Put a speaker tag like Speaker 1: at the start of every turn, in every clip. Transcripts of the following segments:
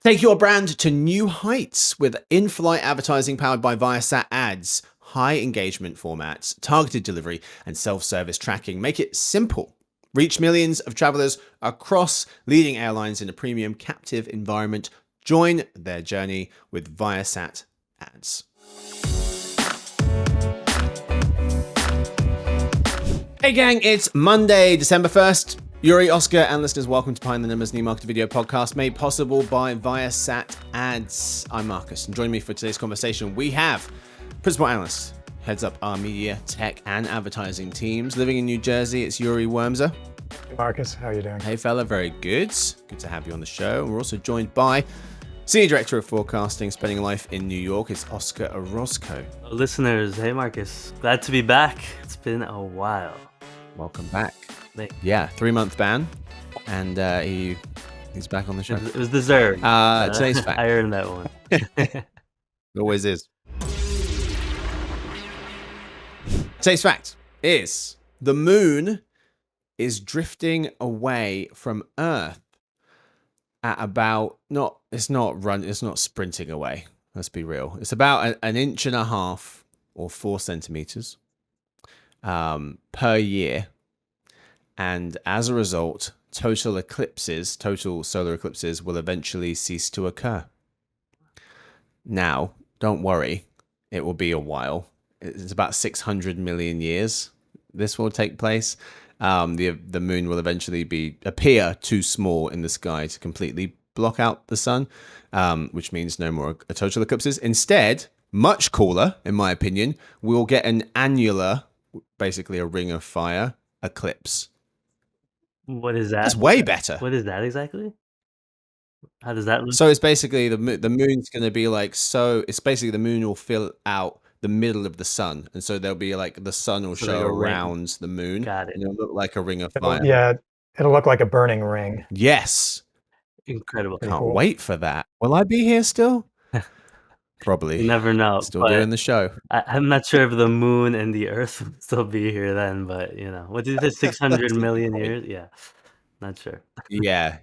Speaker 1: Take your brand to new heights with in-flight advertising powered by Viasat Ads. High engagement formats, targeted delivery, and self-service tracking make it simple. Reach millions of travelers across leading airlines in a premium captive environment. Join their journey with Viasat Ads. Hey gang, it's Monday, December 1st. Yory, Oscar, and listeners, welcome to Behind the Numbers, new marketing video podcast made possible by Viasat Ads. I'm Marcus, and joining me for today's conversation, we have Principal Analyst, heads up our media, tech, and advertising teams. Living in New Jersey, it's Yory Wurmser.
Speaker 2: Hey Marcus, how are you doing?
Speaker 1: Hey fella, very good. Good to have you on the show. We're also joined by Senior Director of Forecasting, spending life in New York, it's Oscar Orozco.
Speaker 3: Listeners, hey Marcus, glad to be back. It's been a while.
Speaker 1: Welcome back.
Speaker 3: Thanks.
Speaker 1: Yeah, 3-month ban, and he's back on the show.
Speaker 3: It was deserved.
Speaker 1: Today's fact.
Speaker 3: I earned that one.
Speaker 1: It always is. Today's fact is the moon is drifting away from Earth at about it's not sprinting away. Let's be real. It's about an inch and a half or 4 centimeters per year. And as a result, total solar eclipses will eventually cease to occur. Now, don't worry, it will be a while. It's about 600 million years this will take place. The moon will eventually appear too small in the sky to completely block out the sun, which means no more total eclipses. Instead, much cooler, in my opinion, we'll get an annular, basically a ring of fire eclipse.
Speaker 3: What is that?
Speaker 1: That's way better.
Speaker 3: What is that exactly? How does that look?
Speaker 1: So it's basically the moon's going to be like, it's basically the moon will fill out the middle of the sun. And so there'll be like the sun will show around the moon.
Speaker 3: Got it.
Speaker 1: And it'll look like a ring of fire.
Speaker 2: Yeah, it'll look like a burning ring.
Speaker 1: Yes.
Speaker 3: Incredible.
Speaker 1: Can't wait for that. Will I be here still? Probably.
Speaker 3: You never know.
Speaker 1: Still doing the show.
Speaker 3: I'm not sure if the moon and the Earth will still be here then, but what did it say, 600 million years? Yeah, not sure.
Speaker 1: Yeah,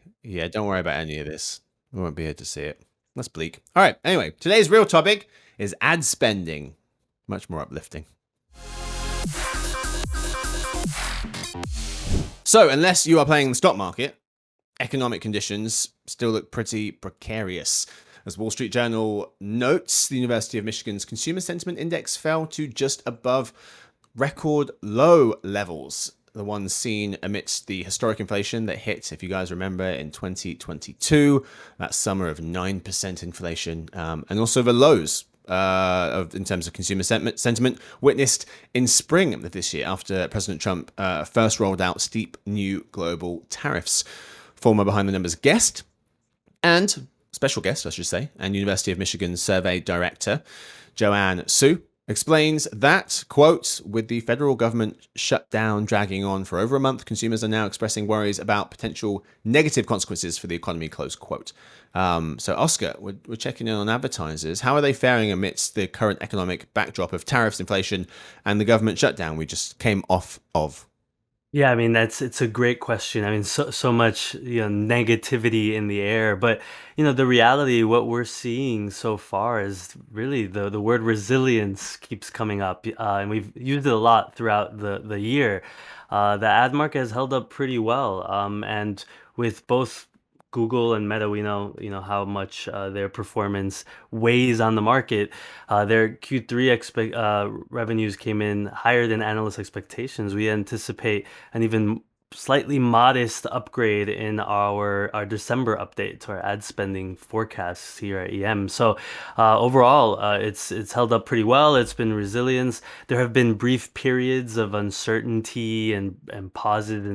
Speaker 1: don't worry about any of this. We won't be here to see it. That's bleak. All right, anyway, today's real topic is ad spending. Much more uplifting. So, unless you are playing the stock market, economic conditions still look pretty precarious. As Wall Street Journal notes, the University of Michigan's Consumer Sentiment Index fell to just above record low levels, the ones seen amidst the historic inflation that hit, if you guys remember, in 2022, that summer of 9% inflation, and also the lows in terms of consumer sentiment witnessed in spring of this year after President Trump first rolled out steep new global tariffs. Former Behind the Numbers guest and special guest, I should say, and University of Michigan survey director Joanne Su explains that, quote, with the federal government shutdown dragging on for over a month, consumers are now expressing worries about potential negative consequences for the economy, close quote. So Oscar, we're checking in on advertisers. How are they faring amidst the current economic backdrop of tariffs, inflation, and the government shutdown we just came off of?
Speaker 3: Yeah, I mean, it's a great question. I mean, so much negativity in the air, but the reality, what we're seeing so far is really the word resilience keeps coming up, and we've used it a lot throughout the year. The ad market has held up pretty well, and with both Google and Meta, we know how much their performance weighs on the market. Their Q3 revenues came in higher than analyst expectations. We anticipate an even slightly modest upgrade in our December update to our ad spending forecasts here at EM. So overall, it's held up pretty well. It's been resilience. There have been brief periods of uncertainty and pauses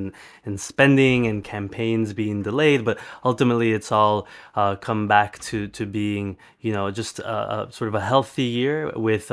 Speaker 3: in spending and campaigns being delayed, but ultimately it's all come back to being just a sort of a healthy year with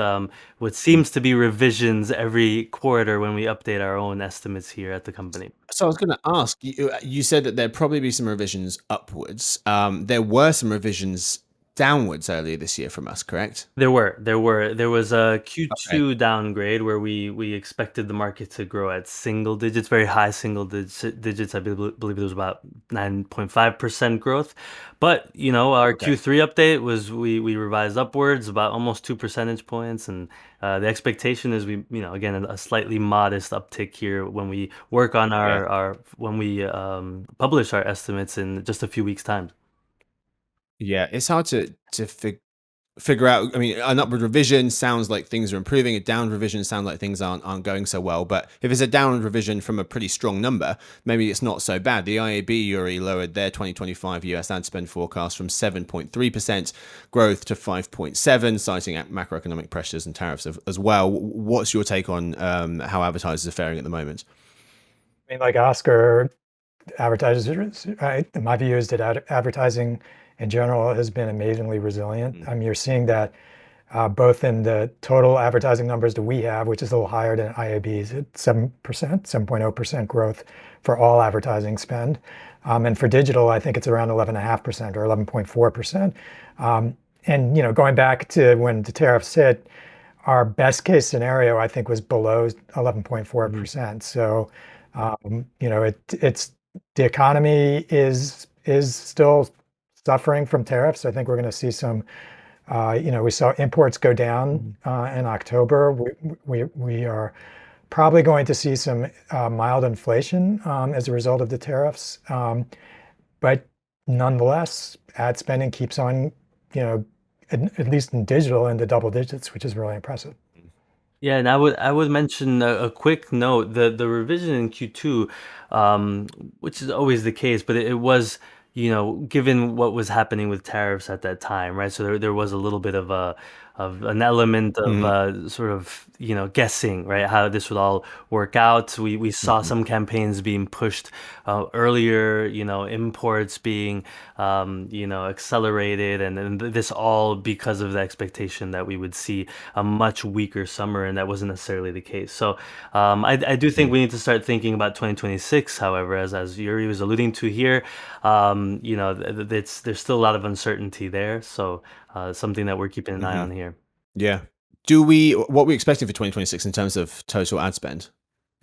Speaker 3: what seems to be revisions every quarter when we update our own estimates here at the company.
Speaker 1: So I was going to ask, you said that there'd probably be some revisions upwards. There were some revisions downwards earlier this year from us, correct?
Speaker 3: There was a
Speaker 1: Okay.
Speaker 3: Q2 downgrade where we expected the market to grow at single digits, very high single digits. I believe it was about 9.5% growth. But our
Speaker 1: Okay.
Speaker 3: Q3 update was we revised upwards about almost 2 percentage points, and the expectation is again a slightly modest uptick here when we work on
Speaker 1: Yeah.
Speaker 3: our when we publish our estimates in just a few weeks' time.
Speaker 1: Yeah. It's hard to figure out. I mean, an upward revision sounds like things are improving. A downward revision sounds like things aren't going so well. But if it's a downward revision from a pretty strong number, maybe it's not so bad. The IAB, Yory, lowered their 2025 US ad spend forecast from 7.3% growth to 5.7%, citing macroeconomic pressures and tariffs as well. What's your take on how advertisers are faring at the moment?
Speaker 2: I mean, like Oscar, advertisers, right? My view is that advertising in general has been amazingly resilient. I mean, you're seeing that both in the total advertising numbers that we have, which is a little higher than IAB's at 7%, 7.0% growth for all advertising spend. And for digital, I think it's around 11.5% or 11.4%. And going back to when the tariffs hit, our best case scenario, I think, was below 11.4%. So, it's the economy is still suffering from tariffs. I think we're going to see some. We saw imports go down in October. We are probably going to see some mild inflation as a result of the tariffs. But nonetheless, ad spending keeps on, at least in digital, in the double digits, which is really impressive.
Speaker 3: Yeah, and I would mention a quick note. The revision in Q2, which is always the case, but it was, given what was happening with tariffs at that time, right? So there was a little bit of an element of sort of guessing, right, how this would all work out. We saw some campaigns being pushed earlier, imports being accelerated, and this all because of the expectation that we would see a much weaker summer, and that wasn't necessarily the case. So I do think we need to start thinking about 2026. However, as Yory was alluding to here, there's still a lot of uncertainty there. So something that we're keeping an eye on here.
Speaker 1: Yeah. What are we expecting for 2026 in terms of total ad spend?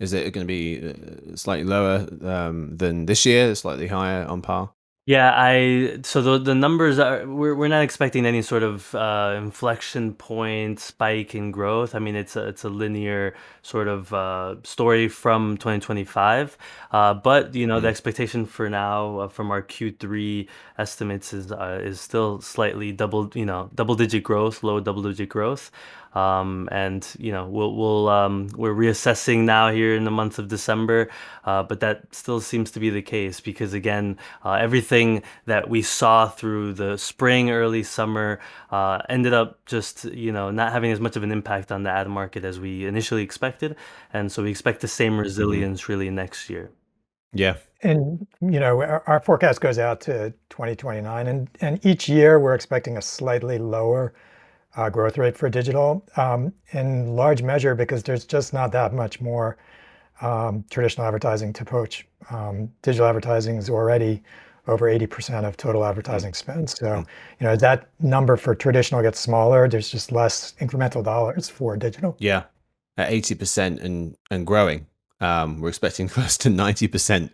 Speaker 1: Is it going to be slightly lower than this year, slightly higher, on par?
Speaker 3: Yeah, so the numbers are we're not expecting any sort of inflection point spike in growth. I mean, it's a linear sort of story from 2025. But the expectation for now from our Q3 estimates is still slightly double digit growth, low double digit growth. And we're reassessing now here in the month of December, but that still seems to be the case because again, everything that we saw through the spring, early summer, ended up just not having as much of an impact on the ad market as we initially expected, and so we expect the same resilience really next year.
Speaker 1: Yeah.
Speaker 2: And our forecast goes out to 2029, and each year we're expecting a slightly lower growth rate for digital, in large measure because there's just not that much more traditional advertising to poach. Digital advertising is already over 80% of total advertising spend. So, as that number for traditional gets smaller, there's just less incremental dollars for digital.
Speaker 1: Yeah. At 80% and growing. We're expecting close to 90%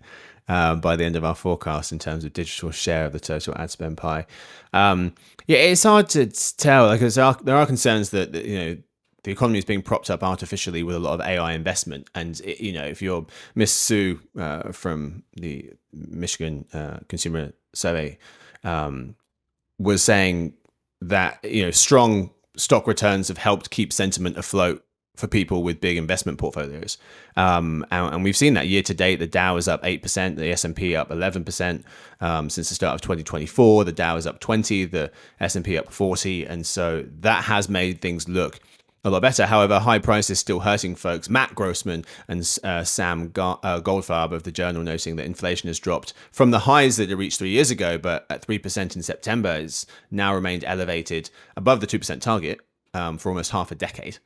Speaker 1: by the end of our forecast in terms of digital share of the total ad spend pie. Yeah, it's hard to tell. Like, there are concerns that the economy is being propped up artificially with a lot of AI investment, and if you're Miss Sue from the Michigan Consumer Survey was saying that strong stock returns have helped keep sentiment afloat for people with big investment portfolios. And we've seen that year to date. The Dow is up 8%, the S&P up 11% since the start of 2024. The Dow is up 20, the S&P up 40. And so that has made things look a lot better. However, high prices still hurting folks. Matt Grossman and Sam Goldfarb of the Journal noting that inflation has dropped from the highs that it reached 3 years ago, but at 3% in September, has now remained elevated above the 2% target for almost half a decade.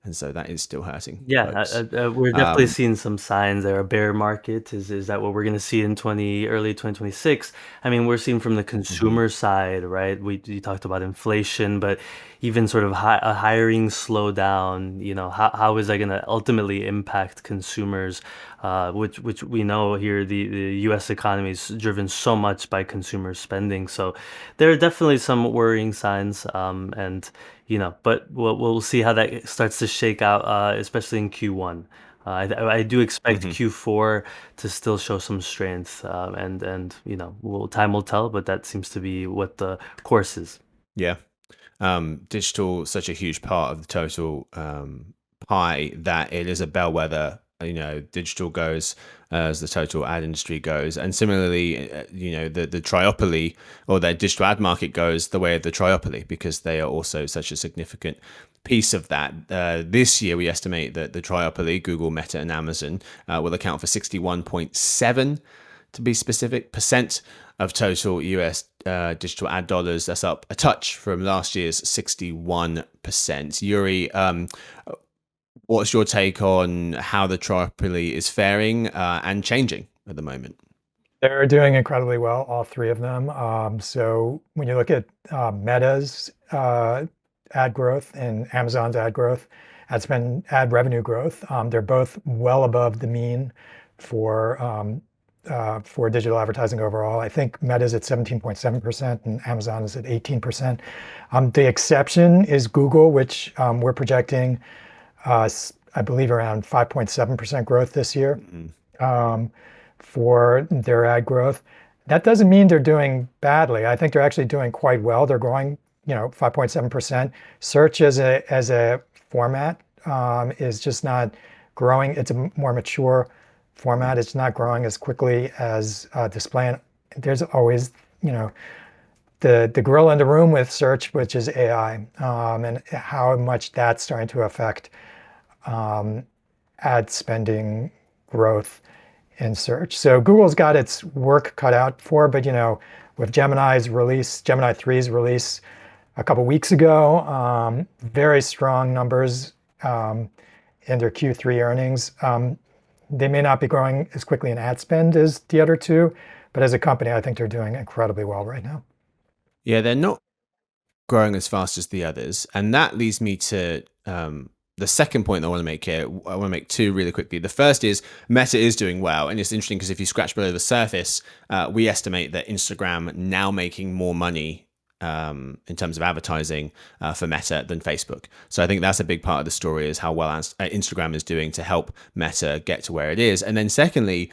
Speaker 1: And so that is still hurting
Speaker 3: Yeah,
Speaker 1: folks.
Speaker 3: we're definitely seeing some signs there. A bear market is that what we're going to see in early 2026? I mean, we're seeing from the
Speaker 1: Mhm.
Speaker 3: consumer side, right? You talked about inflation, but even sort of a hiring slowdown. How is that going to ultimately impact consumers? Which we know here, the U.S. economy is driven so much by consumer spending. So there are definitely some worrying signs, and but we'll see how that starts to shake out, especially in Q1. I do expect
Speaker 1: Mhm.
Speaker 3: Q4 to still show some strength, and time will tell, but that seems to be what the course is.
Speaker 1: Yeah. Digital such a huge part of the total pie that it is a bellwether. Digital goes as the total ad industry goes, and similarly, the triopoly or their digital ad market goes the way of the triopoly because they are also such a significant piece of that. This year, we estimate that the triopoly, Google, Meta, and Amazon, will account for 61.7, to be specific, percent of total US digital ad dollars. That's up a touch from last year's 61%. Yory, what's your take on how the triopoly is faring and changing at the moment?
Speaker 2: They're doing incredibly well, all three of them. So when you look at Meta's ad growth and Amazon's ad growth, ad revenue growth, they're both well above the mean for digital advertising overall. I think Meta's at 17.7% and Amazon is at 18%. The exception is Google, which we're projecting, I believe, around 5.7% growth this year. For their ad growth. That doesn't mean they're doing badly. I think they're actually doing quite well. They're growing, 5.7%. Search as a format is just not growing. It's a more mature format. It's not growing as quickly as display. And there's always, the gorilla in the room with search, which is AI, and how much that's starting to affect ad spending growth in search. So Google's got its work cut out for, but with Gemini 3's release a couple weeks ago, very strong numbers in their Q3 earnings. They may not be growing as quickly in ad spend as the other two, but as a company, I think they're doing incredibly well right now.
Speaker 1: Yeah, they're not growing as fast as the others. And that leads me to the second point I want to make here. I want to make two really quickly. The first is Meta is doing well. And it's interesting because if you scratch below the surface, we estimate that Instagram now making more money in terms of advertising for Meta than Facebook. So I think that's a big part of the story is how well Instagram is doing to help Meta get to where it is. And then secondly,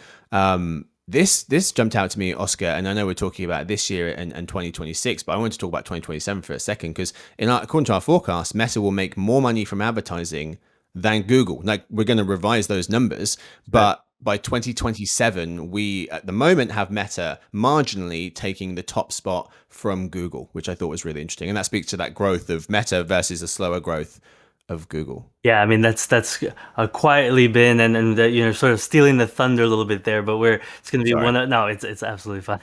Speaker 1: this jumped out to me, Oscar, and I know we're talking about this year and 2026, but I want to talk about 2027 for a second because according to our forecast, Meta will make more money from advertising than Google. Like, we're going to revise those numbers, but by 2027, we at the moment have Meta marginally taking the top spot from Google, which I thought was really interesting. And that speaks to that growth of Meta versus a slower growth of Google.
Speaker 3: Yeah, I mean that's quietly been and sort of stealing the thunder a little bit there, but it's going to be
Speaker 1: Sorry.
Speaker 3: it's absolutely fine.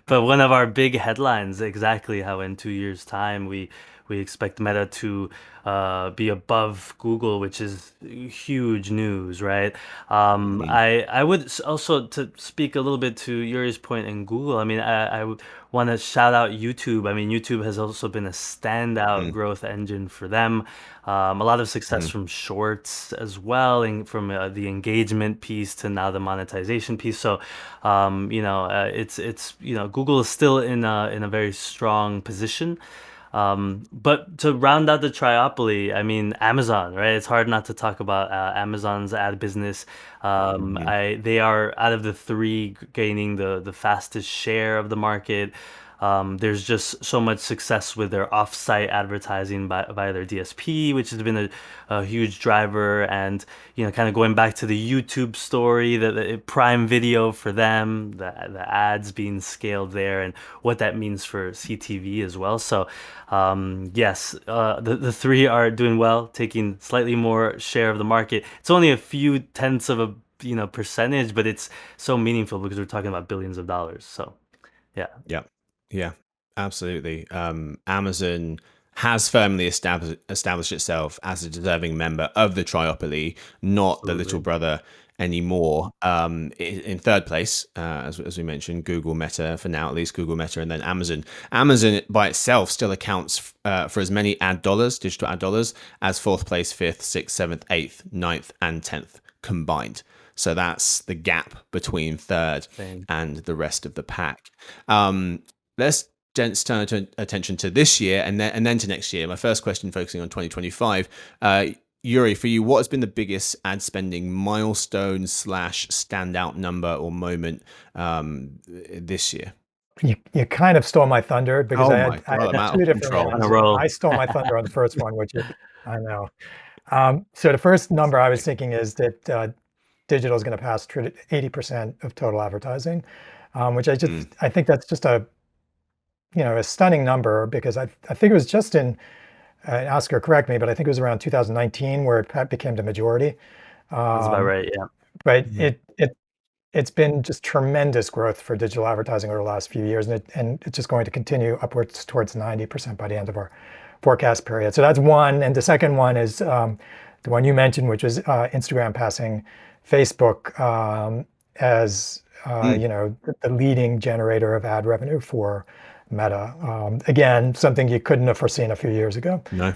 Speaker 3: But one of our big headlines, exactly how in 2 years' time we expect Meta to be above Google, which is huge news, right? I would also, to speak a little bit to Yuri's point in Google. I mean, I would want to shout out YouTube. I mean, YouTube has also been a standout growth engine for them. A lot of success from shorts as well, and from the engagement piece to now the monetization piece. So, it's Google is still in a very strong position. But to round out the triopoly, I mean, Amazon, right? It's hard not to talk about Amazon's ad business. They are, out of the three, gaining the fastest share of the market. There's just so much success with their off-site advertising via their DSP, which has been a huge driver. And kind of going back to the YouTube story, the Prime Video for them, the ads being scaled there, and what that means for CTV as well. So yes, the three are doing well, taking slightly more share of the market. It's only a few tenths of a percentage, but it's so meaningful because we're talking about billions of dollars. So yeah.
Speaker 1: Yeah, absolutely. Amazon has firmly established itself as a deserving member of the triopoly, not the little brother anymore. In third place, as we mentioned, Google, Meta, for now at least, Google, Meta, and then Amazon. Amazon by itself still accounts for as many ad dollars, digital ad dollars, as fourth place, fifth, sixth, seventh, eighth, ninth, and 10th combined. So that's the gap between third and the rest of the pack. Let's turn attention to this year and then to next year. My first question focusing on 2025. Yory, for you, what has been the biggest ad spending milestone / standout number or moment this year?
Speaker 2: You kind of stole my thunder because I had two different ones. I stole my thunder on the first one, which I know. So the first number I was thinking is that digital is going to pass 80% of total advertising, which I think that's just a stunning number, because I think it was just in, Oscar, correct me, but I think it was around 2019 where it became the majority.
Speaker 3: That's about right, yeah.
Speaker 2: But it's been just tremendous growth for digital advertising over the last few years, and it's just going to continue upwards towards 90% by the end of our forecast period. So that's one. And the second one is the one you mentioned, which was Instagram passing Facebook as the leading generator of ad revenue for Meta. Again, something you couldn't have foreseen a few years ago.
Speaker 1: No.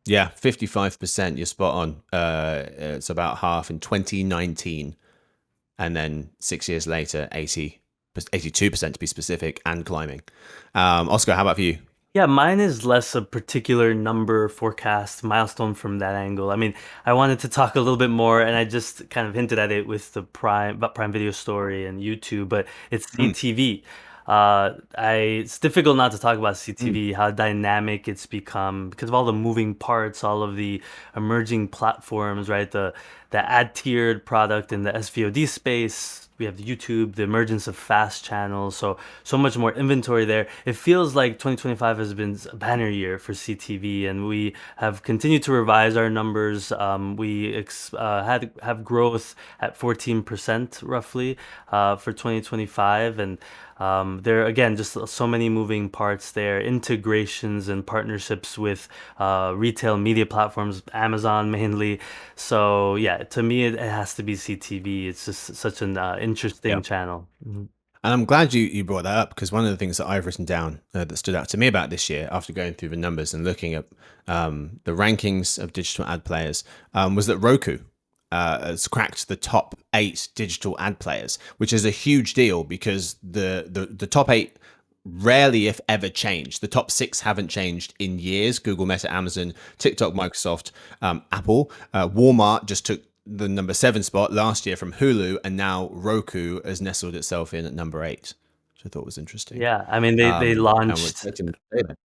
Speaker 1: Yeah, 55%. You're spot on. It's about half in 2019. And then 6 years later, 82% to be specific, and climbing. Oscar, how about for you?
Speaker 3: Yeah, mine is less a particular number, forecast, milestone from that angle. I mean, I wanted to talk a little bit more, and I just kind of hinted at it with the Prime Video story and YouTube, but it's CTV. It's difficult not to talk about CTV, how dynamic it's become because of all the moving parts, all of the emerging platforms, right? The ad tiered product in the SVOD space. We have YouTube, the emergence of fast channels, so much more inventory there. It feels like 2025 has been a banner year for CTV, and we have continued to revise our numbers. We have growth at 14% roughly for 2025, and there are, again, just so many moving parts there, integrations and partnerships with retail media platforms, Amazon mainly. So yeah, to me, it has to be CTV. It's just such an interesting channel.
Speaker 1: And I'm glad you brought that up, because one of the things that I've written down that stood out to me about this year, after going through the numbers and looking at the rankings of digital ad players, was that Roku has cracked the top 8 digital ad players, which is a huge deal because the top 8 rarely, if ever, change. The top 6 haven't changed in years. Google, Meta, Amazon, TikTok, Microsoft, Apple. Walmart just took the number 7 spot last year from Hulu, and now Roku has nestled itself in at number 8, which I thought was interesting.
Speaker 3: Yeah, I mean, they launched.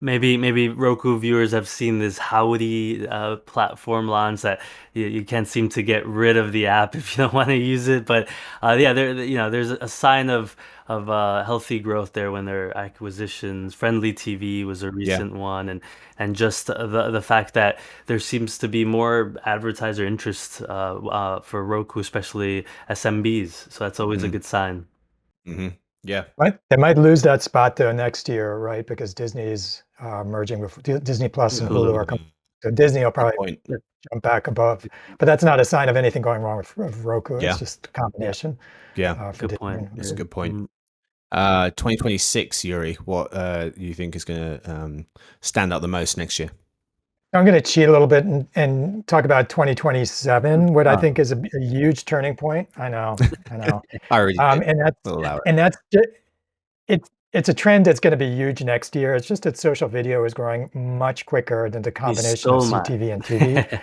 Speaker 3: Maybe Roku viewers have seen this Howdy platform launch that you can't seem to get rid of the app if you don't want to use it. But yeah, there's a sign of healthy growth there when there are acquisitions. Friendly TV was a recent one, and just the fact that there seems to be more advertiser interest for Roku, especially SMBs. So that's always a good sign.
Speaker 1: Yeah.
Speaker 2: Right. They might lose that spot though next year, right? Because Disney's merging with Disney Plus and Hulu are coming. So Disney will probably jump back above. But that's not a sign of anything going wrong with Roku. It's just a combination.
Speaker 1: Yeah.
Speaker 3: Good point.
Speaker 1: That's a good point. 2026, Yory, what do you think is going to stand out the most next year?
Speaker 2: I'm going to cheat a little bit and talk about 2027, what I think is a huge turning point. I know.
Speaker 1: I already
Speaker 2: it's a trend that's going to be huge next year. It's just that social video is growing much quicker than the combination of CTV and TV.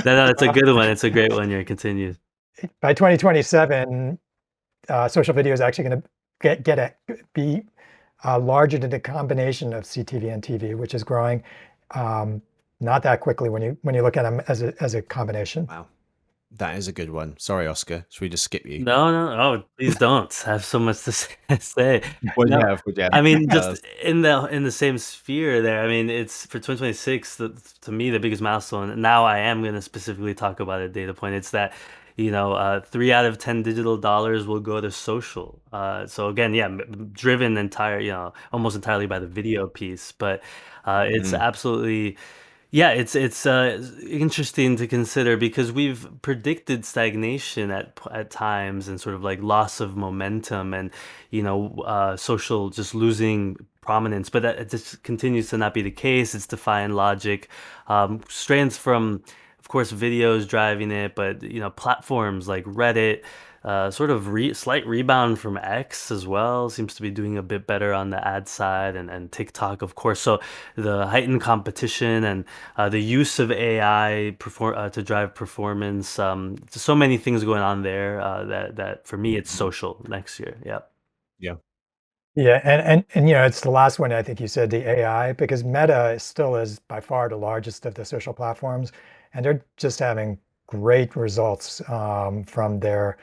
Speaker 3: No, it's a good one. It's a great one. You're continued.
Speaker 2: By 2027, social video is actually going to be larger than the combination of CTV and TV, which is growing not that quickly when you look at them as a combination.
Speaker 1: Wow, that is a good one. Sorry, Oscar. Should we just skip you?
Speaker 3: No. Oh, please don't. I have so much to say.
Speaker 1: What do you have?
Speaker 3: I mean, just in the same sphere there. I mean, it's for 2026. To me, the biggest milestone. Now, I am going to specifically talk about a data point. It's that 3 out of 10 digital dollars will go to social. So again, yeah, driven almost entirely by the video piece, but it's absolutely, yeah, it's interesting to consider because we've predicted stagnation at times and sort of like loss of momentum and social just losing prominence, but that it just continues to not be the case. It's defying logic. Strength from, of course, videos driving it, but platforms like Reddit, sort of slight rebound from X as well, seems to be doing a bit better on the ad side, and TikTok, of course. So the heightened competition and the use of AI to drive performance, just so many things going on there, that for me it's social next year. Yeah.
Speaker 1: Yeah.
Speaker 2: Yeah, and it's the last one I think you said, the AI, because Meta still is by far the largest of the social platforms, and they're just having great results from their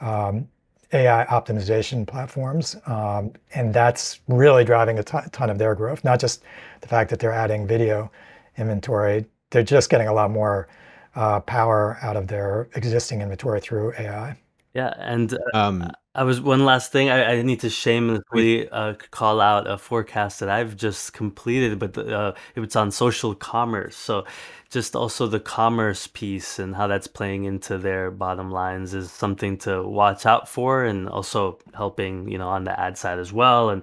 Speaker 2: AI optimization platforms, and that's really driving a ton of their growth. Not just the fact that they're adding video inventory, they're just getting a lot more power out of their existing inventory through AI.
Speaker 3: Yeah, and
Speaker 1: Um,
Speaker 3: I was one last thing. I need to shamelessly call out a forecast that I've just completed, but it's on social commerce. So just also the commerce piece and how that's playing into their bottom lines is something to watch out for, and also helping on the ad side as well, and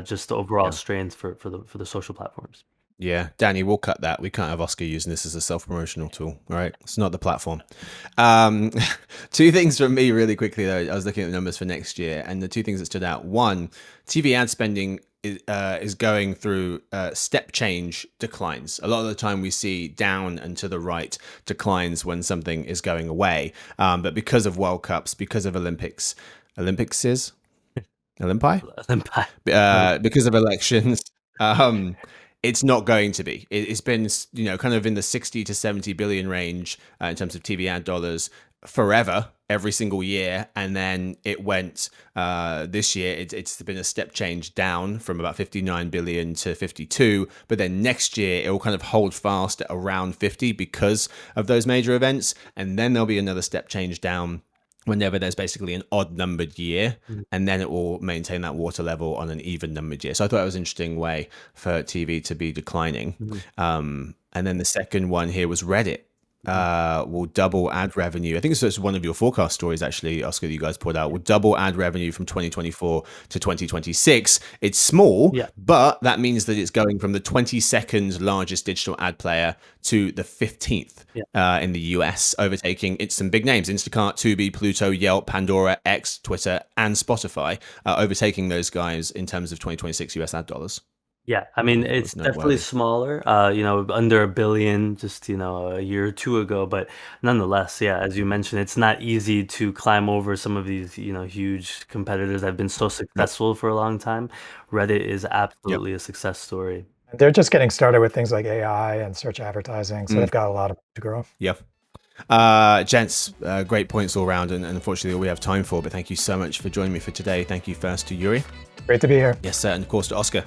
Speaker 3: just the overall
Speaker 1: Yeah.
Speaker 3: strength for the social platforms.
Speaker 1: Yeah, Danny, we'll cut that. We can't have Oscar using this as a self-promotional tool, all right? It's not the platform. Two things from me really quickly, though. I was looking at the numbers for next year, and the two things that stood out. One, TV ad spending is going through step change declines. A lot of the time we see down and to the right declines when something is going away. But because of World Cups, because of Olympics, because of elections, it's not going to be. It's been, kind of in the 60 to 70 billion range in terms of TV ad dollars forever, every single year. And then it went this year, it's been a step change down from about 59 billion to 52. But then next year, it will kind of hold fast at around 50 because of those major events. And then there'll be another step change down whenever there's basically an odd numbered year, and then it will maintain that water level on an even numbered year. So I thought it was an interesting way for TV to be declining. And then the second one here was Reddit will double ad revenue. I think this was one of your forecast stories, actually, Oscar, that you guys put out. Will double ad revenue from 2024 to 2026. It's small, but that means that it's going from the 22nd largest digital ad player to the 15th in the US, overtaking some big names: Instacart, Tubi, Pluto, Yelp, Pandora, X, Twitter, and Spotify, overtaking those guys in terms of 2026 US ad dollars.
Speaker 3: Yeah, I mean, it's definitely smaller, under $1 billion just, a year or two ago. But nonetheless, yeah, as you mentioned, it's not easy to climb over some of these, huge competitors that have been so successful for a long time. Reddit is absolutely a success story.
Speaker 2: They're just getting started with things like AI and search advertising, so they've got a lot of to grow.
Speaker 1: Yep. Gents, great points all around, and unfortunately all we have time for, but thank you so much for joining me for today. Thank you first to Yory.
Speaker 2: Great to be here.
Speaker 1: Yes, sir, and of course to Oscar.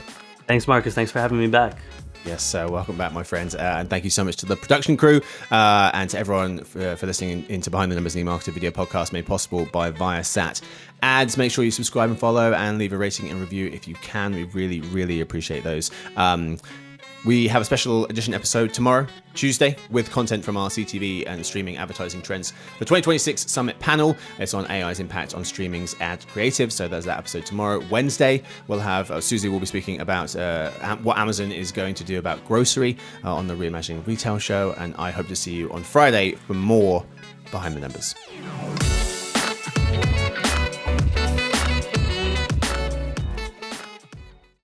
Speaker 3: Thanks, Marcus. Thanks for having me back.
Speaker 1: Yes, welcome back, my friends. And thank you so much to the production crew and to everyone for listening into Behind the Numbers, an eMarketer video podcast made possible by Viasat Ads. Make sure you subscribe and follow and leave a rating and review if you can. We really, really appreciate those. We have a special edition episode tomorrow, Tuesday, with content from our CTV and streaming advertising trends. The 2026 Summit panel, it's on AI's impact on streaming's ad creative. So there's that episode tomorrow. Wednesday, we'll have Susie will be speaking about what Amazon is going to do about grocery on the Reimagining Retail show. And I hope to see you on Friday for more Behind the Numbers.